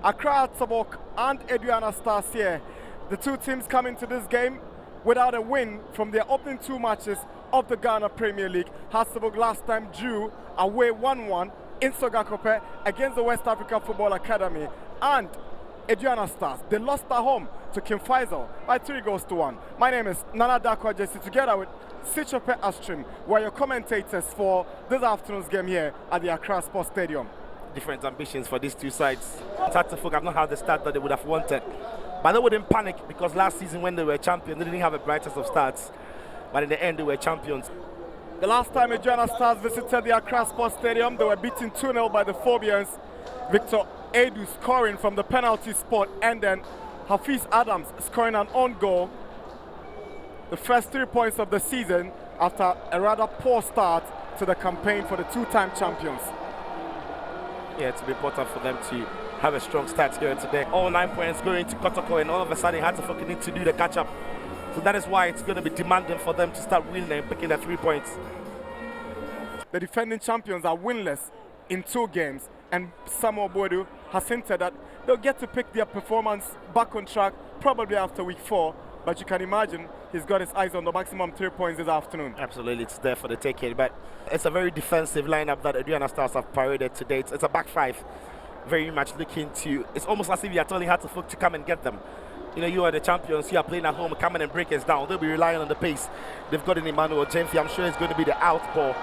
Accra Tabok and Aduana Stars here. The two teams come into this game without a win from their opening two matches of the Ghana Premier League. Tabok last time drew away 1-1 in Sogakope against the West Africa Football Academy. And Aduana Stars, they lost at home to Kim Faisal by 3-1. My name is Nana Dakwa Jesse, together with Sichope Astrim, who are your commentators for this afternoon's game here at the Accra Sports Stadium. Different ambitions for these two sides. Tatafuk have not had the start that they would have wanted. But they wouldn't panic because last season when they were champions, they didn't have the brightest of starts. But in the end, they were champions. The last time Aduana Stars visited the Accra Sports Stadium, they were beaten 2-0 by the Phobians. Victor Edu scoring from the penalty spot, and then Hafiz Adams scoring an own goal. The first 3 points of the season after a rather poor start to the campaign for the two-time champions. Yeah, it's important for them to have a strong start here today. All 9 points going to Kotoko, and all of a sudden Hatafok need to do the catch-up. So that is why it's going to be demanding for them to start winning and picking the 3 points. The defending champions are winless in 2 games, and Samuel Bodu has hinted that they'll get to pick their performance back on track probably after week 4. But you can imagine he's got his eyes on the maximum 3 points this afternoon. Absolutely, it's there for the taking. But it's a very defensive lineup that Aduana Stars have paraded today. It's a back 5, very much looking to. It's almost as if you're telling Hatafok to come and get them. You know, you are the champions. You are playing at home. Come in and break us down. They'll be relying on the pace. They've got an Emmanuel Jemfi. I'm sure it's going to be the out ball.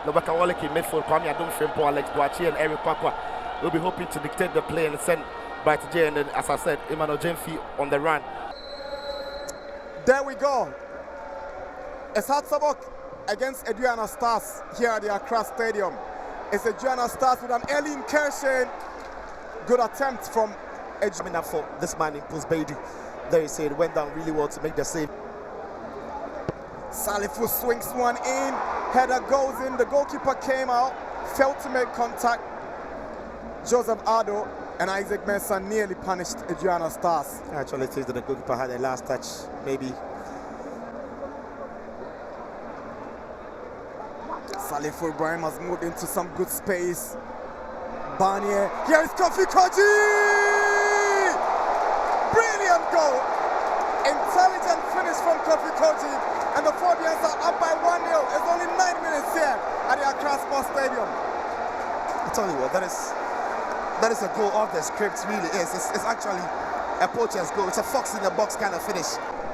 The Wakawaleki midfield, Kwame Adonfrimpo, Alex Boachi, and Eric Kwakwa will be hoping to dictate the play and send Bright J. And then, as I said, Emmanuel Jemfi on the run. There we go. It's Tabok against Aduana Stars here at the Accra Stadium. It's Aduana Stars with an early incursion. Good attempt from Coming up for this man in Post Beidi. There he said, went down really well to make the save. Salifu swings one in, header goes in, the goalkeeper came out, failed to make contact. Joseph Ado and Isaac Mensah nearly punished Aduana Stars. Actually, it is that the goalkeeper had a last touch, maybe. Salifu Ibrahim has moved into some good space. Barnier, here is Kofi Koji! Brilliant goal! Intelligent finish from Kofi Koji, and the Phobians are up by 1-0. It's only 9 minutes here at the Accra Sports Stadium. I tell you what, that is a goal off the script, really is. It's actually a poacher's goal. It's a fox in the box kind of finish.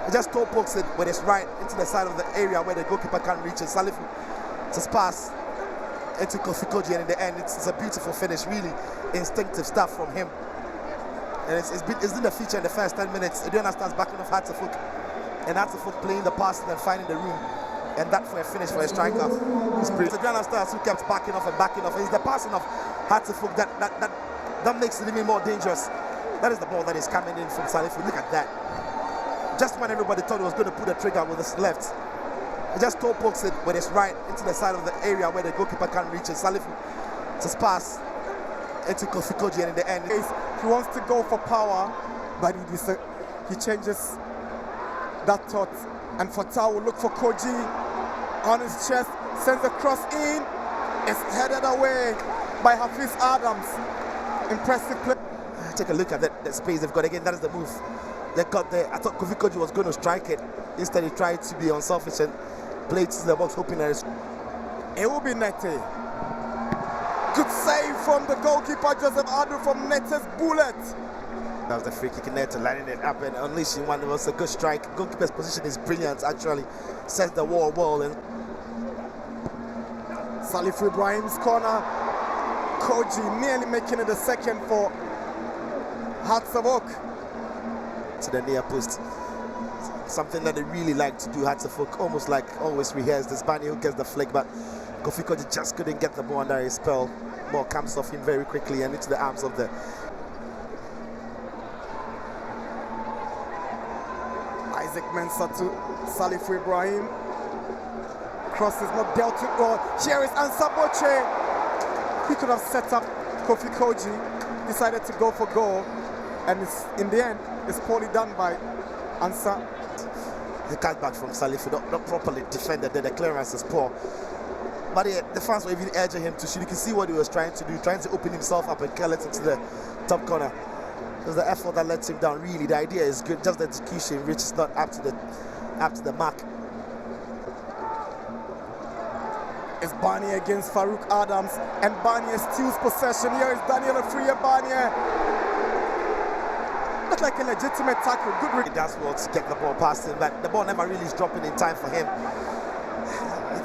It just toe pokes it with his right into the side of the area where the goalkeeper can't reach it. Salifu just pass into Kofi Koji, and in the end, it's a beautiful finish, really instinctive stuff from him. And it's been a feature in the first 10 minutes. Aduana Stars backing off Hatafok, and Hatafok playing the pass and then finding the room, and that for a finish for a striker. It's Aduana Stars who kept backing off and backing off. It's the passing of Hatafok that makes it even more dangerous. That is the ball that is coming in from Salifu. Look at that. Just when everybody thought he was going to pull the trigger with his left, he just toe pokes it with his right into the side of the area where the goalkeeper can't reach it. Salifu just pass into Kofi Koji, and in the end, he wants to go for power, but he changes that thought. And Fatah will look for Koji on his chest, sends a cross in, it's headed away by Hafiz Adams. Impressive play. Take a look at the space they've got. Again, that is the move they got there. I thought Kofi Koji was going to strike it. Instead, he tried to be unselfish and played to the box, hoping that it will be Nete. Good save from the goalkeeper, Joseph Adu, from Nete's bullet. That was the free kick in there to lining it up and unleashing one. It was a good strike. Goalkeeper's position is brilliant, actually. Sets the wall well. And Salifu Ibrahim's corner. Koji nearly making it a second for Tabok. To the near post. Something that they really like to do, Tabok, almost like always rehearsed. This Bani who gets the flick, but Kofi Koji just couldn't get the ball under his spell. Ball comes off him very quickly and into the arms of the Isaac Mensah to Salifu Ibrahim. Cross is not dealt with well. Here is Ansa Boche. He could have set up Kofi Koji, decided to go for goal, and in the end, it's poorly done by Ansa. The cutback from Salifu, not properly defended. The clearance is poor. But yeah, the fans were even urging him to shoot. You can see what he was trying to do, trying to open himself up and curl it into the top corner. It was the effort that let him down. Really, the idea is good, just the execution, which is not up to the mark. It's Barnier against Farouk Adams, and Barnier steals possession. Here is Daniel Afriya Barnier. Looks like a legitimate tackle. Good. He does well to get the ball past him, but the ball never really is dropping in time for him.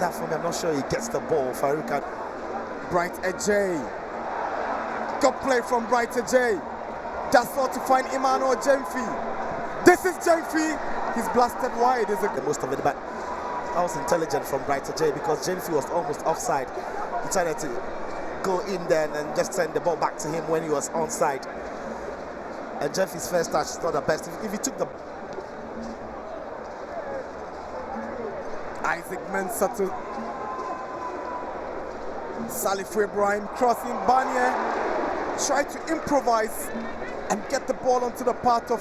That for me, I'm not sure he gets the ball. Farouk Bright Ejay. Good play from Bright Ejay. That's all to find Emmanuel Jemfi. This is Jemfi. He's blasted wide. The most of it, but that was intelligent from Bright Ejay because Jemfi was almost offside. He tried to go in there and just send the ball back to him when he was onside. And Jemfi's first touch is not the best. If he took the Isaac Mensah to Salifu Ibrahim crossing. Barnier tried to improvise and get the ball onto the part of.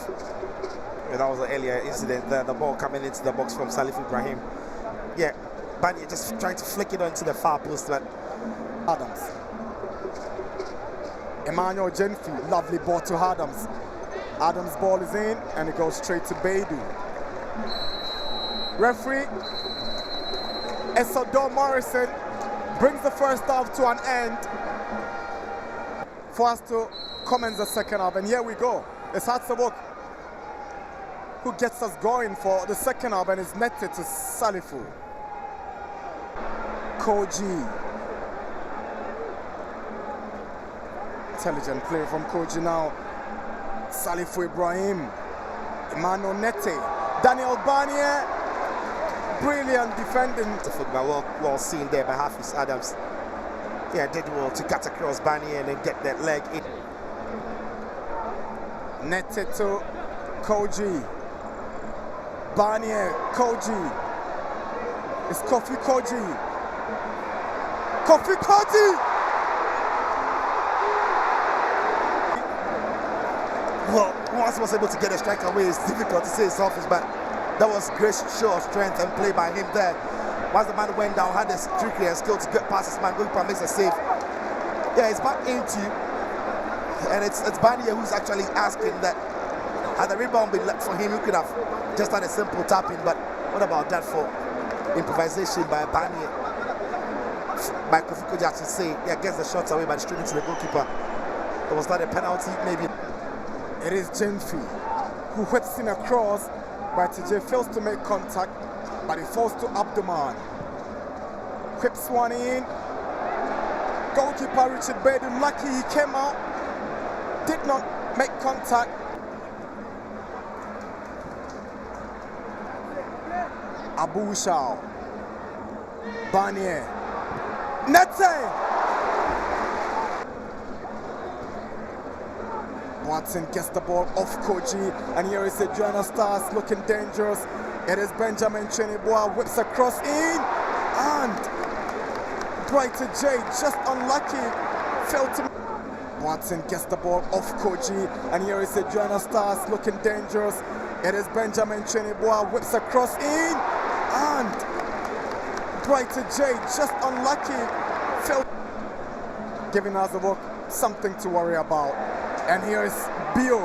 Yeah, that was an earlier incident there, the ball coming into the box from Salifu Ibrahim. Yeah, Barnier just trying to flick it onto the far post. But Adams. Emmanuel Jemfi, lovely ball to Adams. Adams' ball is in and it goes straight to Beidou. Referee Esodor Morrison brings the first half to an end for us to commence the second half. And here we go. It's Hatsabok who gets us going for the second half and is netted to Salifu. Koji. Intelligent play from Koji now. Salifu Ibrahim. Emmanuel Nete. Daniel Barnier. Brilliant defending. The football well seen there by Hafiz Adams. Yeah, did well to cut across Barnier and then get that leg in. Netted to Koji. Barnier, Koji. It's Kofi Koji. Kofi Koji! Well, once was able to get a strike away, it's difficult to say it's office, but that was great show of strength and play by him there. Once the man went down, had the trickery and skill to get past his man, goalkeeper makes a save. Yeah, it's back into you. And it's Barnier who's actually asking that had the rebound been left for him, he could have just had a simple tapping, but what about that for improvisation by Barnier? By Kofi Koji actually say, yeah, gets the shots away by distributing to the goalkeeper. It was not a penalty, maybe. It is Jemfi who whips in across, but TJ fails to make contact, but it falls to Abduman. Whips one in. Goalkeeper Richard Beidou, lucky he came out, did not make contact. Abu Shao. Barnier. Nete! Watson gets the ball off Koji, and here is Aduana Stars looking dangerous. It is Benjamin Cheneboa, whips across in, and Brighter J just unlucky, failed to. Watson gets the ball off Koji, and here is Aduana Stars looking dangerous. It is Benjamin Cheneboa, whips across in, and Brighter J just unlucky, failed, giving us the work something to worry about. And here is Bio.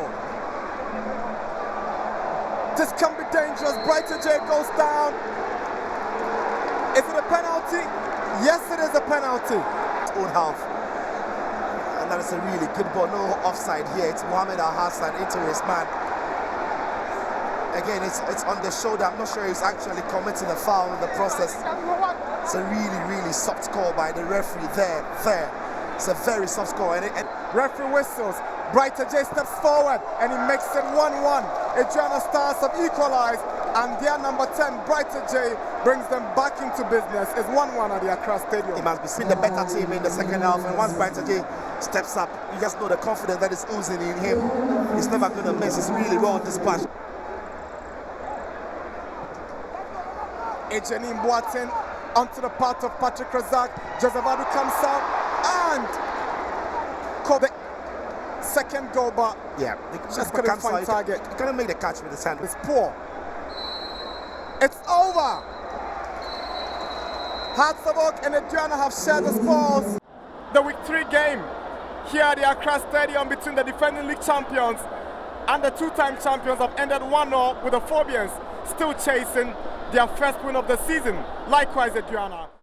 This can be dangerous. Brighter J goes down. Is it a penalty? Yes, it is a penalty. Own half. And that is a really good ball. No offside here. It's Mohamed Al Hassan into his man. Again, it's on the shoulder. I'm not sure he's actually committing a foul in the process. It's a really, really soft call by the referee there. It's a very soft score. And referee whistles. Brighter J steps forward and he makes it 1-1. Aduana Stars have equalized, and their number 10, Brighter J, brings them back into business. It's 1-1 at the Accra Stadium. He must be the better team in the second half, and once Brighter J steps up, you just know the confidence that is oozing in him. He's never going to miss. He's really well dispatched. Ejenim Boateng onto the part of Patrick Razak. Joseph Adu comes out and called the second goal, but yeah, just couldn't find target. He couldn't make the catch with his hand. It's poor. It's over. Hatsabok and Aduana have shared the spoils. The Week 3 game here at the Accra Stadium between the defending league champions And the two-time champions have ended 1-0 with the Phobians still chasing their first win of the season. Likewise, Aduana.